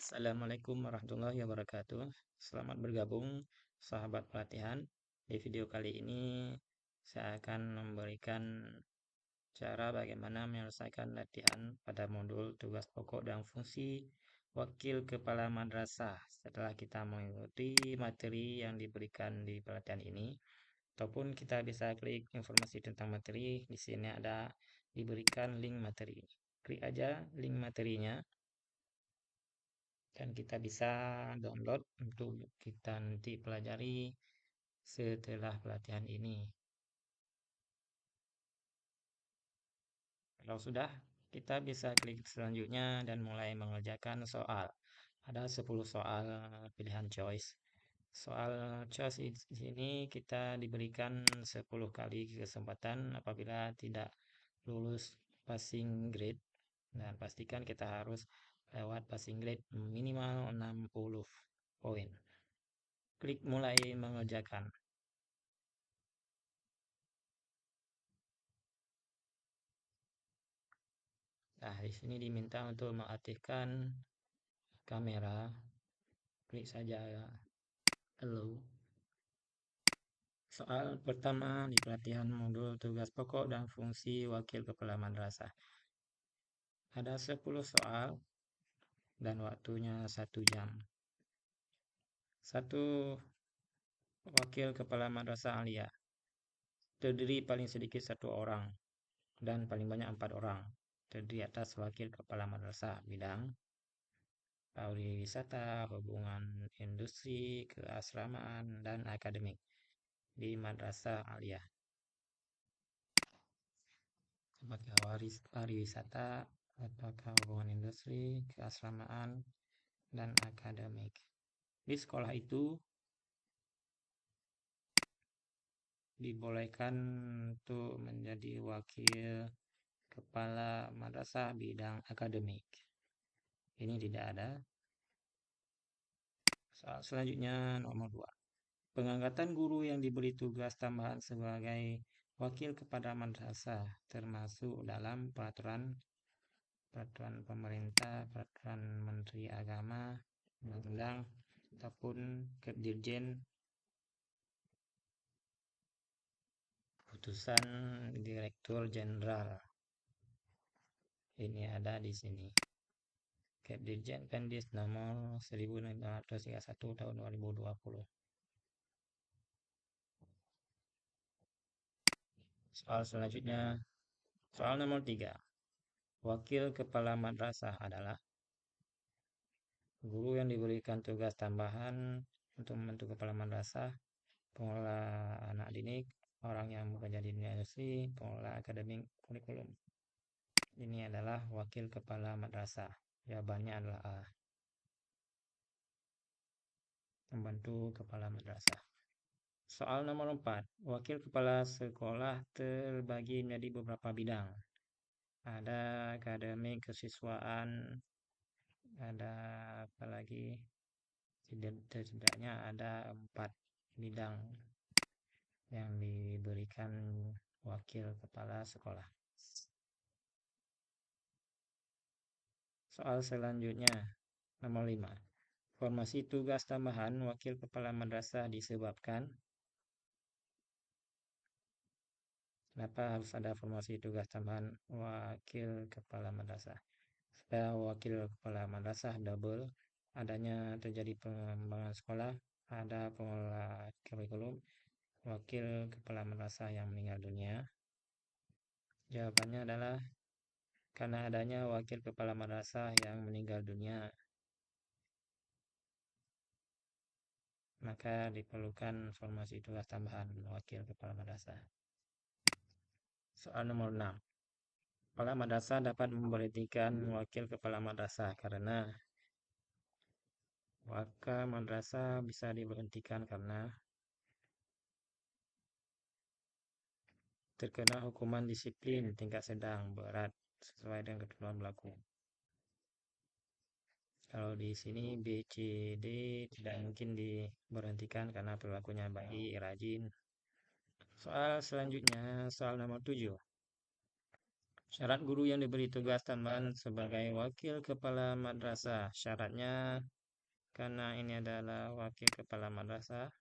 Assalamualaikum warahmatullahi wabarakatuh. Selamat bergabung, sahabat pelatihan. Di video kali ini, saya akan memberikan cara bagaimana menyelesaikan latihan pada modul tugas pokok dan fungsi wakil kepala madrasah setelah kita mengikuti materi yang diberikan di pelatihan ini. Ataupun kita bisa klik informasi tentang materi. Di sini ada diberikan link materi. Klik aja link materinya dan kita bisa download untuk kita nanti pelajari setelah pelatihan ini. Kalau sudah, kita bisa klik selanjutnya dan mulai mengerjakan soal. Ada 10 soal pilihan choice. Soal choice di sini kita diberikan 10 kali kesempatan apabila tidak lulus passing grade, dan pastikan kita harus lewat passing grade minimal 60 poin. Klik mulai mengerjakan. Nah, di sini diminta untuk mengaktifkan kamera. Klik saja allow. Soal pertama di pelatihan modul tugas pokok dan fungsi wakil kepala madrasah. Ada 10 soal dan waktunya 1 jam. Satu wakil kepala madrasah alia terdiri paling sedikit 1 orang dan paling banyak 4 orang. Terdiri atas wakil kepala madrasah bidang pariwisata, hubungan industri, keasramaan, dan akademik di madrasah aliyah. Apakah pariwisata, apakah hubungan industri, keasramaan, dan akademik. Di sekolah itu dibolehkan untuk menjadi wakil kepala madrasah bidang akademik. Ini tidak ada. Soal selanjutnya nomor 2. Pengangkatan guru yang diberi tugas tambahan sebagai wakil kepada madrasah termasuk dalam peraturan pemerintah, peraturan Menteri Agama, undang-undang, ataupun Kepdirjen, putusan Direktur Jenderal. Ini ada di sini. Kepdirjen Pendis nomor 1531 tahun 2020. Soal selanjutnya, soal nomor 3. Wakil kepala madrasah adalah guru yang diberikan tugas tambahan untuk membantu kepala madrasah, pengelola anak didik, orang yang bekerja di dunia industri, pengelola akademik kurikulum. Ini adalah wakil kepala madrasah. Jawabannya adalah A. Membantu kepala madrasah. Soal nomor 4. Wakil kepala sekolah terbagi menjadi beberapa bidang. Ada akademik, kesiswaan, ada apa lagi? Setidaknya ada 4 bidang yang diberikan wakil kepala sekolah. Soal selanjutnya, nomor 5. Formasi tugas tambahan wakil kepala madrasah disebabkan. Kenapa harus ada formasi tugas tambahan wakil kepala madrasah? Supaya wakil kepala madrasah double, adanya terjadi pengembangan sekolah, ada pengelola kurikulum, wakil kepala madrasah yang meninggal dunia. Jawabannya adalah karena adanya wakil kepala madrasah yang meninggal dunia, maka diperlukan formasi tugas tambahan wakil kepala madrasah. Soal nomor 6. Kepala madrasah dapat memberhentikan wakil kepala madrasah karena wakil madrasah bisa diberhentikan karena terkena hukuman disiplin tingkat sedang berat sesuai dengan ketentuan berlaku. Kalau di sini B, C, D tidak mungkin diberhentikan karena perilakunya baik, rajin. Soal selanjutnya, soal nomor 7. Syarat guru yang diberi tugas tambahan sebagai wakil kepala madrasah. Syaratnya karena ini adalah wakil kepala madrasah,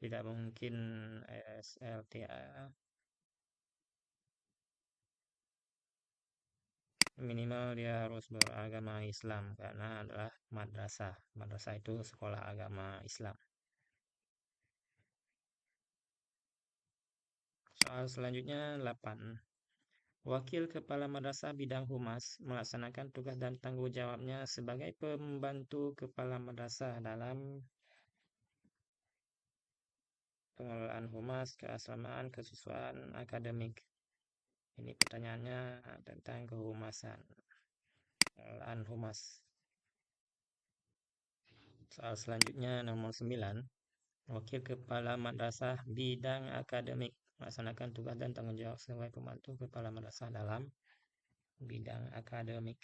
tidak mungkin SLTA. Minimal dia harus beragama Islam karena adalah madrasah. Madrasah itu sekolah agama Islam. Soal selanjutnya 8. Wakil Kepala Madrasah Bidang Humas melaksanakan tugas dan tanggung jawabnya sebagai pembantu Kepala Madrasah dalam pengelolaan humas, keasramaan, kesiswaan akademik. Ini pertanyaannya tentang kehumasan, pengelolaan humas. Soal selanjutnya nomor 9. Wakil Kepala Madrasah Bidang Akademik melaksanakan tugas dan tanggung jawab sebagai pembantu Kepala Madrasah dalam bidang akademik.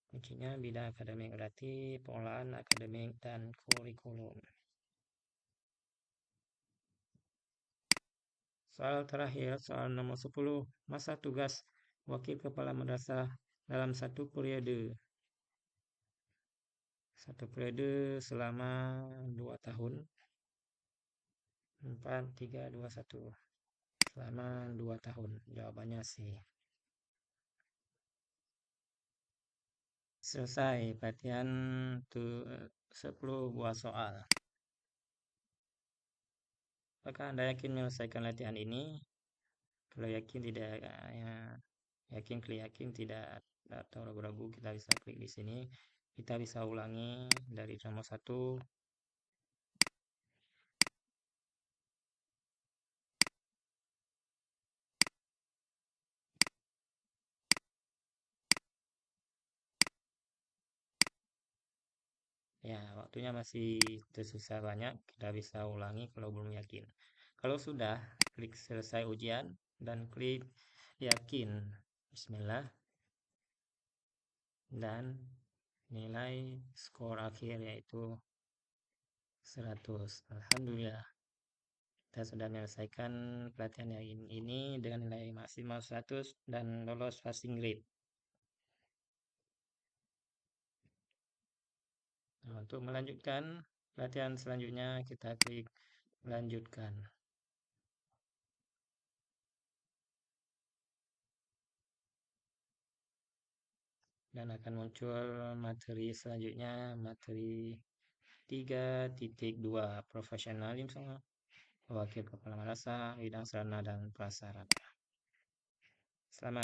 Kuncinya bidang akademik berarti pengelolaan akademik dan kurikulum. Soal terakhir, soal nomor 10. Masa tugas Wakil Kepala Madrasah dalam satu periode. Satu periode selama 2 tahun. 4, 3, 2, 1. Selama 2 tahun. Jawabannya sih. Selesai pelatihan tuh 10 buah soal. Apakah Anda yakin menyelesaikan latihan ini? Kalau yakin tidak ya, yakin klik yakin tidak atau ragu-ragu kita bisa klik di sini. Kita bisa ulangi dari nomor 1. Ya, waktunya masih tersisa banyak. Kita bisa ulangi kalau belum yakin. Kalau sudah, klik selesai ujian dan klik yakin. Bismillah. Dan nilai skor akhir yaitu 100. Alhamdulillah. Kita sudah menyelesaikan pelatihan yang ini dengan nilai maksimal 100 dan lolos passing grade. Nah, untuk melanjutkan pelatihan selanjutnya, kita klik lanjutkan. Dan akan muncul materi selanjutnya, materi 3.2 profesionalisme wakil kepala madrasah bidang sarana dan prasarana. Selamat